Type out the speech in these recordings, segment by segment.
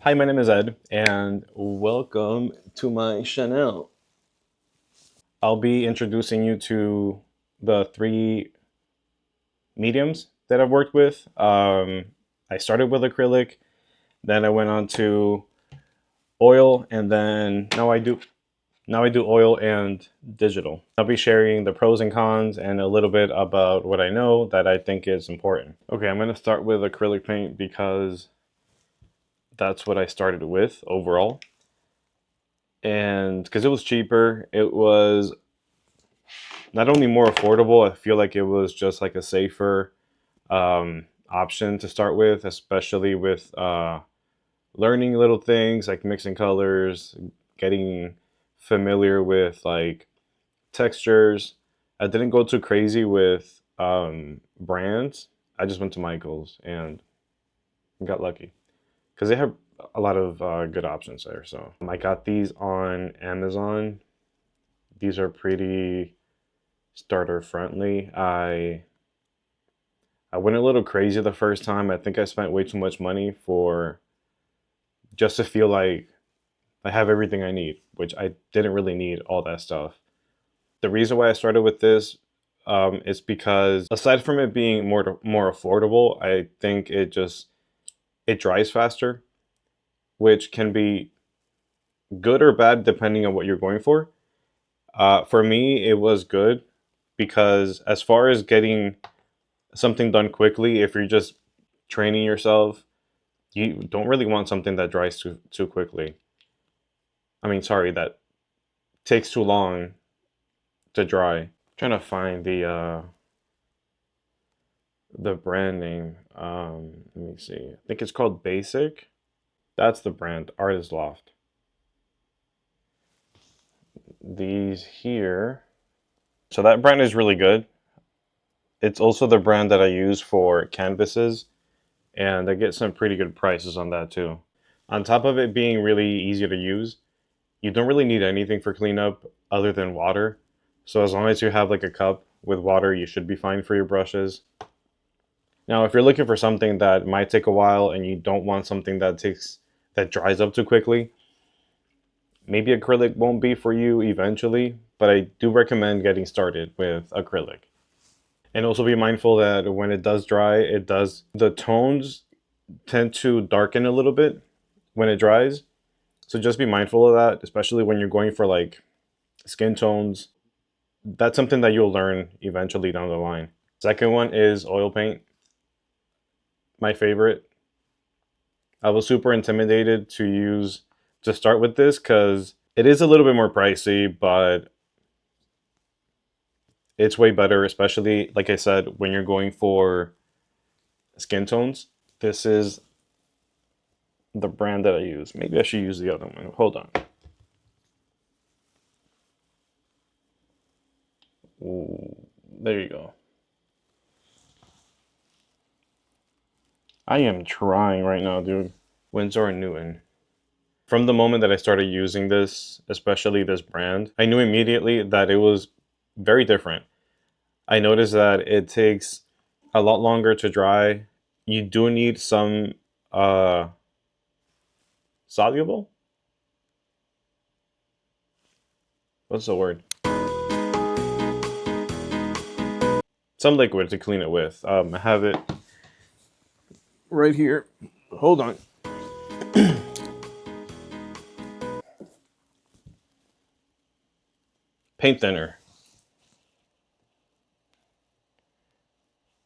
Hi, my name is Ed, and welcome to my channel. I'll be introducing you to the three mediums that I've worked with. I started with acrylic, then I went on to oil, and then now I do oil and digital. I'll be sharing the pros and cons and a little bit about what I know that I think is important. Okay, I'm going to start with acrylic paint because that's what I started with overall. And because it was cheaper, it was not only more affordable, I feel like it was just like a safer option to start with, especially with learning little things like mixing colors, getting familiar with like textures. I didn't go too crazy with brands. I just went to Michael's and got lucky because they have a lot of good options there. So I got these on Amazon. These are pretty starter friendly. I went a little crazy the first time. I think I spent way too much money for just to feel like I have everything I need, which I didn't really need all that stuff. The reason why I started with this is because aside from it being more affordable, I think it dries faster, which can be good or bad depending on what you're going for. For me, it was good because as far as getting something done quickly, if you're just training yourself, you don't really want something that dries too quickly. I mean, sorry, that takes too long to dry. I'm trying to find the brand name. Let me see. I think it's called Basic. That's the brand, Artist Loft. These here. So that brand is really good. It's also the brand that I use for canvases, and I get some pretty good prices on that too. On top of it being really easy to use, you don't really need anything for cleanup other than water. So as long as you have like a cup with water, you should be fine for your brushes. Now, if you're looking for something that might take a while and you don't want something that dries up too quickly, maybe acrylic won't be for you eventually, but I do recommend getting started with acrylic. And also be mindful that when it does dry, the tones tend to darken a little bit when it dries. So just be mindful of that, especially when you're going for like skin tones. That's something that you'll learn eventually down the line. Second one is oil paint. My favorite. I was super intimidated to start with this because it is a little bit more pricey, but it's way better, especially like I said, when you're going for skin tones. This is the brand that I use. Maybe I should use the other one. Hold on. Ooh, there you go. I am trying right now, dude. Winsor and Newton. From the moment that I started using this, especially this brand, I knew immediately that it was very different. I noticed that it takes a lot longer to dry. You do need some uh, soluble. What's the word? Some liquid to clean it with. I have it right here. Hold on. Paint thinner.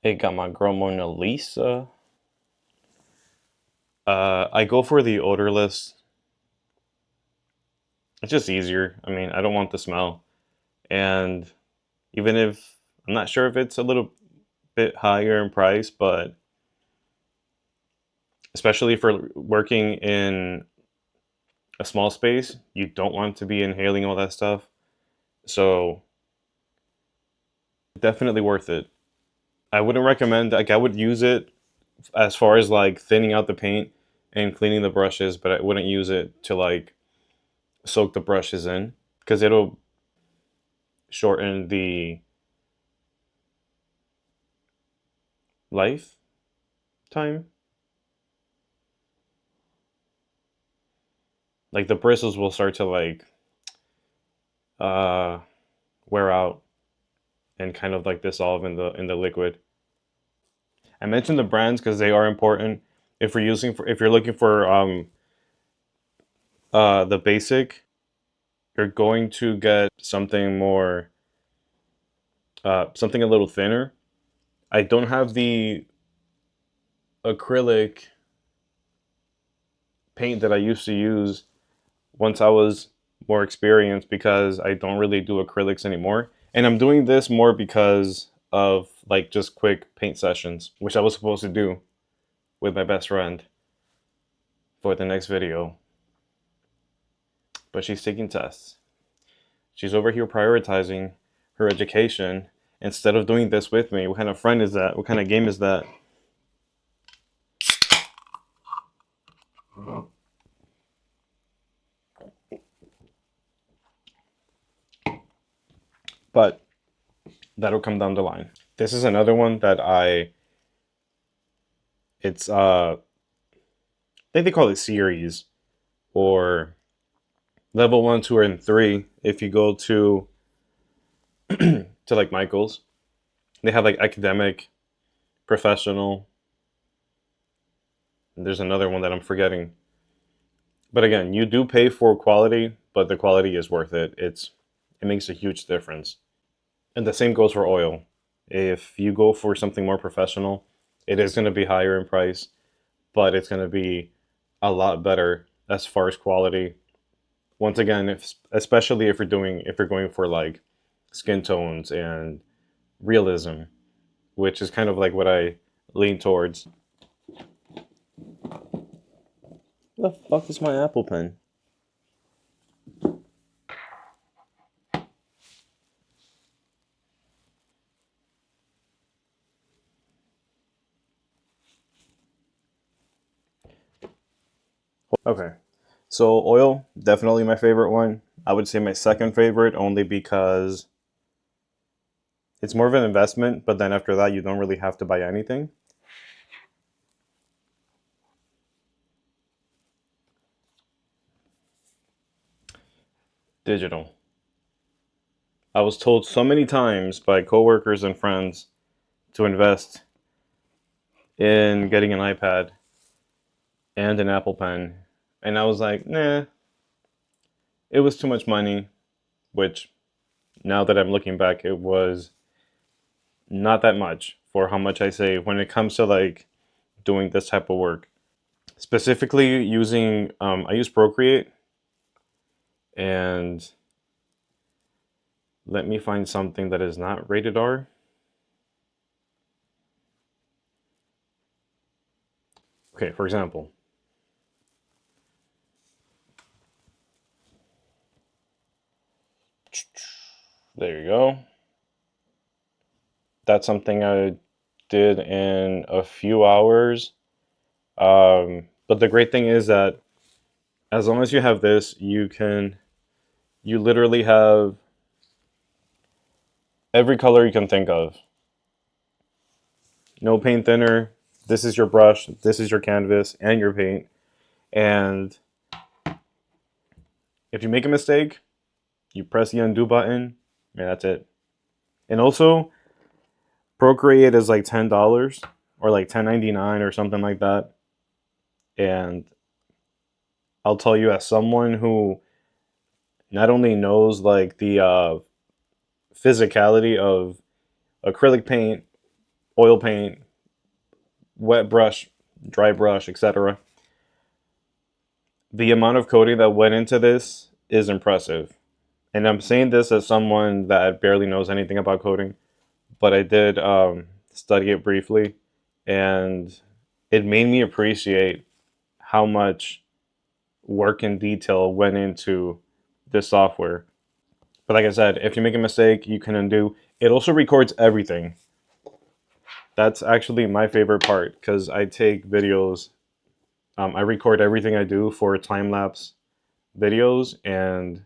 It got my girl Mona Lisa. I go for the odorless. It's just easier. I mean, I don't want the smell. And even if I'm not sure if it's a little bit higher in price, but especially for working in a small space, you don't want to be inhaling all that stuff. So definitely worth it. I wouldn't recommend, like I would use it as far as like thinning out the paint and cleaning the brushes, but I wouldn't use it to like soak the brushes in because it'll shorten the life time. like the bristles will start to like uh, wear out and kind of like dissolve in the liquid. I mentioned the brands because they are important. If you're looking for the basic, you're going to get something more something a little thinner. I don't have the acrylic paint that I used to use once I was more experienced because I don't really do acrylics anymore. And I'm doing this more because of like just quick paint sessions, which I was supposed to do with my best friend for the next video. But she's taking tests. She's over here prioritizing her education instead of doing this with me. What kind of friend is that? What kind of game is that? But that'll come down the line. This is another one that it's I think they call it series or level 1, 2, and 3. If you go to like Michael's, they have like academic, professional. There's another one that I'm forgetting. But again, you do pay for quality, but the quality is worth it. It makes a huge difference. And the same goes for oil. If you go for something more professional, it is going to be higher in price, but it's going to be a lot better as far as quality. Once again, especially if you're going for like skin tones and realism, which is kind of like what I lean towards. The fuck is my Apple Pen? Okay, so oil, definitely my favorite one. I would say my second favorite only because it's more of an investment, but then after that, you don't really have to buy anything. Digital. I was told so many times by coworkers and friends to invest in getting an iPad and an Apple Pen. And I was like, nah, it was too much money, which now that I'm looking back, it was not that much for how much I save when it comes to like doing this type of work. Specifically using, I use Procreate, and let me find something that is not rated R. Okay, for example, there you go. That's something I did in a few hours. But the great thing is that as long as you have this, you literally have every color you can think of. No paint thinner. This is your brush, this is your canvas, and your paint. And if you make a mistake, you press the undo button, and that's it. And also, Procreate is like $10 or like $10.99 or something like that. And I'll tell you, as someone who not only knows like the physicality of acrylic paint, oil paint, wet brush, dry brush, etc., the amount of coding that went into this is impressive. And I'm saying this as someone that barely knows anything about coding, but I did study it briefly, and it made me appreciate how much work and detail went into this software. But like I said, if you make a mistake, you can undo. It also records everything. That's actually my favorite part because I take videos. I record everything I do for time lapse videos, and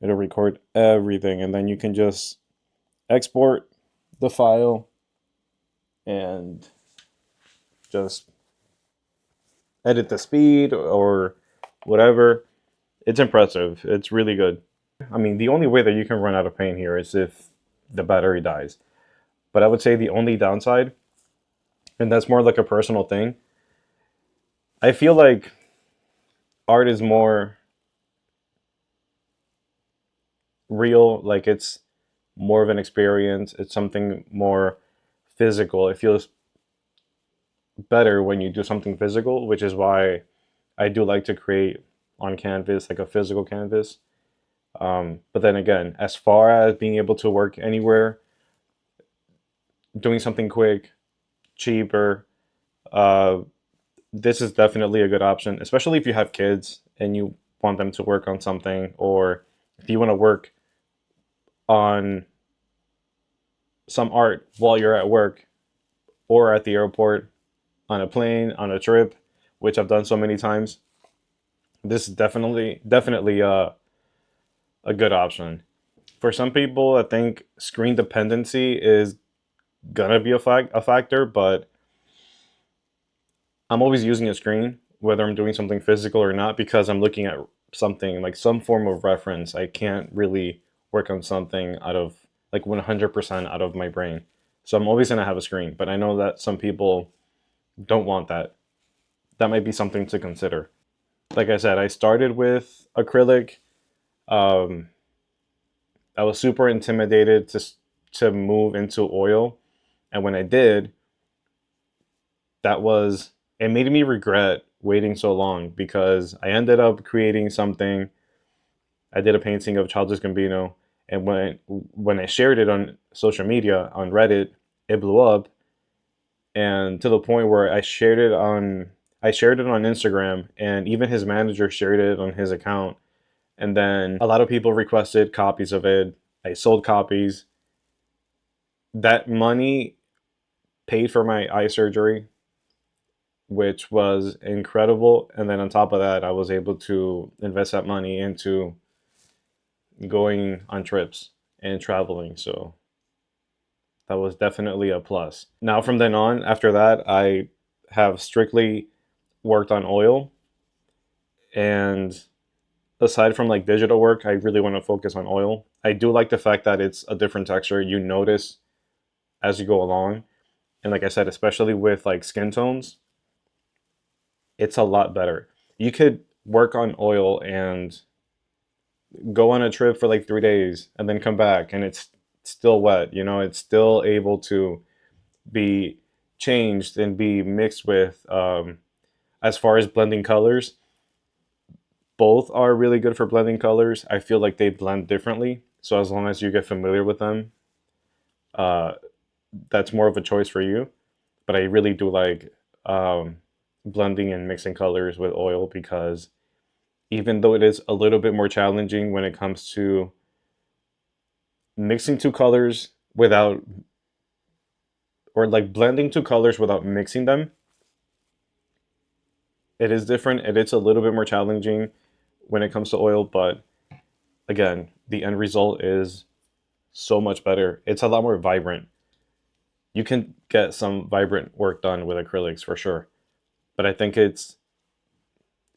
it'll record everything, and then you can just export the file and just edit the speed or whatever. It's impressive. It's really good. I mean, the only way that you can run out of paint here is if the battery dies. But I would say the only downside, and that's more like a personal thing, I feel like art is more real, like it's more of an experience. It's something more physical. It feels better when you do something physical, which is why I do like to create on canvas, like a physical canvas. But then again, as far as being able to work anywhere, doing something quick, cheaper, uh, this is definitely a good option, especially if you have kids and you want them to work on something, or if you want to work on some art while you're at work or at the airport, on a plane, on a trip, which I've done so many times. This is definitely a good option. For some people, I think screen dependency is gonna be a factor, but I'm always using a screen, whether I'm doing something physical or not, because I'm looking at something like some form of reference. I can't really work on something out of like 100% out of my brain. So I'm always gonna have a screen, but I know that some people don't want that. That might be something to consider. Like I said, I started with acrylic. Um, I was super intimidated to move into oil, and when I did, that was it made me regret waiting so long because I ended up creating something. I did a painting of Childish Gambino, and when I shared it on social media on Reddit, it blew up, and to the point where I shared it on Instagram, and even his manager shared it on his account. And then a lot of people requested copies of it. I sold copies. That money paid for my eye surgery, which was incredible. And then on top of that, I was able to invest that money into going on trips and traveling. So that was definitely a plus. Now, from then on, after that, I have strictly worked on oil. And aside from like digital work, I really want to focus on oil. I do like the fact that it's a different texture. You notice as you go along. And like I said, especially with like skin tones, it's a lot better. You could work on oil and go on a trip for like 3 days and then come back and it's still wet. You know, it's still able to be changed and be mixed with. As far as blending colors, both are really good for blending colors. I feel like they blend differently. So as long as you get familiar with them, uh, that's more of a choice for you. But I really do like blending and mixing colors with oil because even though it is a little bit more challenging when it comes to mixing two colors without, or like blending two colors without mixing them, it is different and it's a little bit more challenging when it comes to oil. But again, the end result is so much better. It's a lot more vibrant. You can get some vibrant work done with acrylics for sure, but I think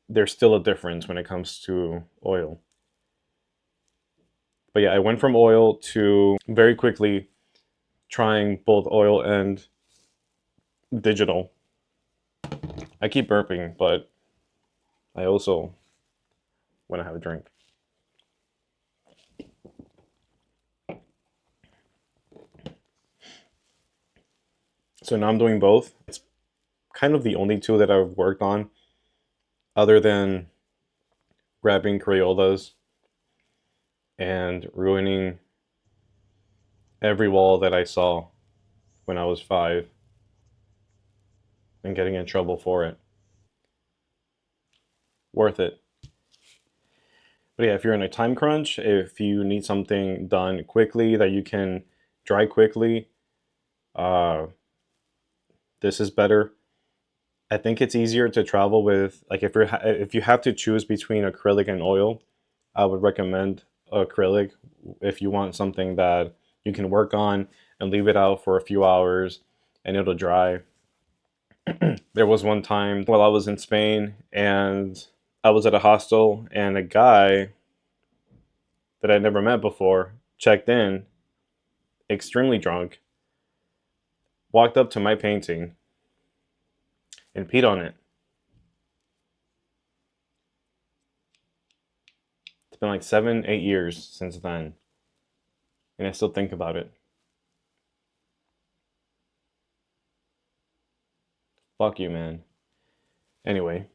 there's still a difference when it comes to oil. But yeah, I went from oil to very quickly trying both oil and digital. I keep burping, but I also want to have a drink. So now I'm doing both. It's kind of the only two that I've worked on, other than grabbing Crayolas and ruining every wall that I saw when I was 5 and getting in trouble for it. Worth it. But yeah, if you're in a time crunch, if you need something done quickly that you can dry quickly, uh, this is better. I think it's easier to travel with, like if you have to choose between acrylic and oil, I would recommend acrylic if you want something that you can work on and leave it out for a few hours and it'll dry. There was one time while I was in Spain and I was at a hostel and a guy that I'd never met before checked in, extremely drunk, walked up to my painting and peed on it. It's been like 7, 8 years since then, and I still think about it. Fuck you, man. Anyway,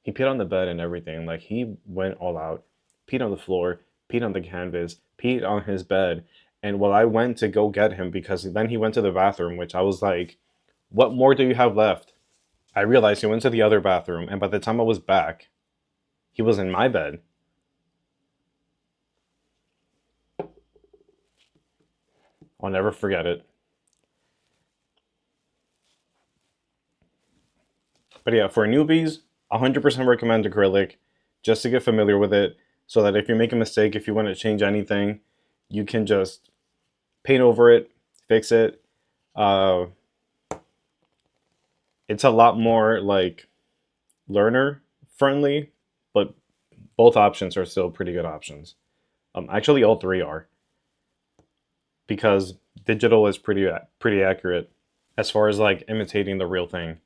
he peed on the bed and everything. Like, he went all out, peed on the floor, peed on the canvas, peed on his bed. And while I went to go get him, because then he went to the bathroom, which I was like, what more do you have left? I realized he went to the other bathroom, and by the time I was back, he was in my bed. I'll never forget it. But yeah, for newbies, 100% recommend acrylic just to get familiar with it so that if you make a mistake, if you want to change anything, you can just paint over it, fix it. Uh, it's a lot more like learner friendly, but both options are still pretty good options. Actually, all three are because digital is pretty accurate as far as like imitating the real thing.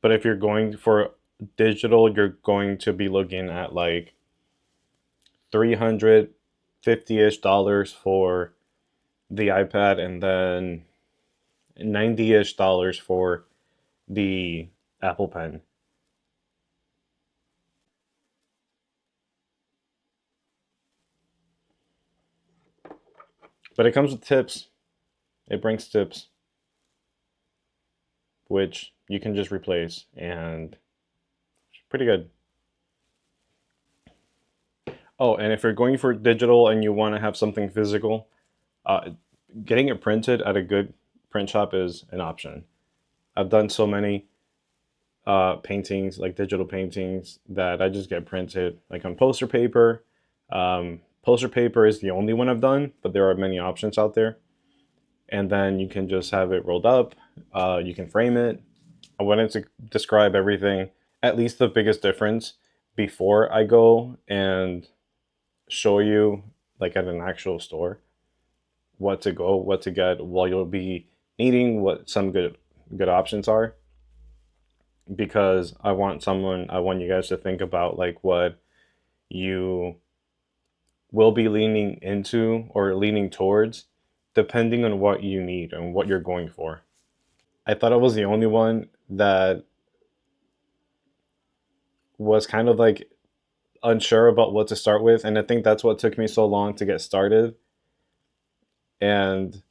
But if you're going for digital, you're going to be looking at like 350-ish dollars for the iPad and then 90-ish dollars for the Apple Pen. But it comes with tips. It brings tips, which you can just replace, and it's pretty good. Oh, and if you're going for digital and you want to have something physical, uh, getting it printed at a good print shop is an option. I've done so many paintings, like digital paintings, that I just get printed, like on poster paper. Poster paper is the only one I've done, but there are many options out there. And then you can just have it rolled up. You can frame it. I wanted to describe everything, at least the biggest difference, before I go and show you, like at an actual store, what to go, what to get, what you'll be needing, what some good options are. Because I want you guys to think about like what you will be leaning into or leaning towards, depending on what you need and what you're going for. I thought I was the only one that was kind of like unsure about what to start with, and I think that's what took me so long to get started. And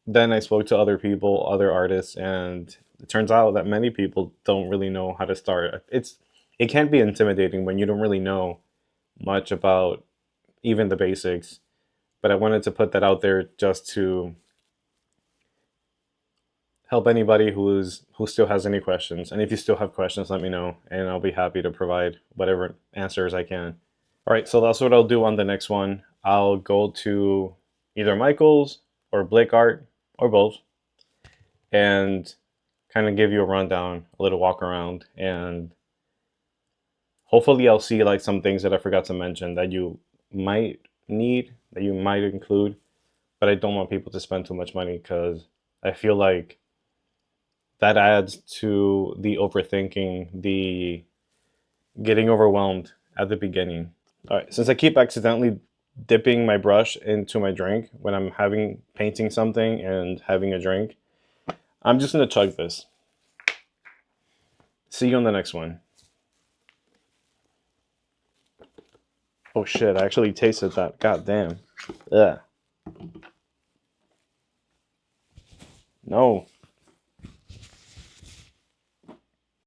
then I spoke to other people, other artists, and it turns out that many people don't really know how to start. It can be intimidating when you don't really know much about even the basics, but I wanted to put that out there just to help anybody who still has any questions. And if you still have questions, let me know, and I'll be happy to provide whatever answers I can. All right, so that's what I'll do on the next one. I'll go to either Michael's or Blake Art or both and kind of give you a rundown, a little walk around, and hopefully I'll see like some things that I forgot to mention that you might need, that you might include, but I don't want people to spend too much money because I feel like that adds to the overthinking, the getting overwhelmed at the beginning. All right, since I keep accidentally dipping my brush into my drink when I'm having painting something and having a drink, I'm just gonna chug this. See you on the next one. Oh shit, I actually tasted that. God damn. Yeah. No.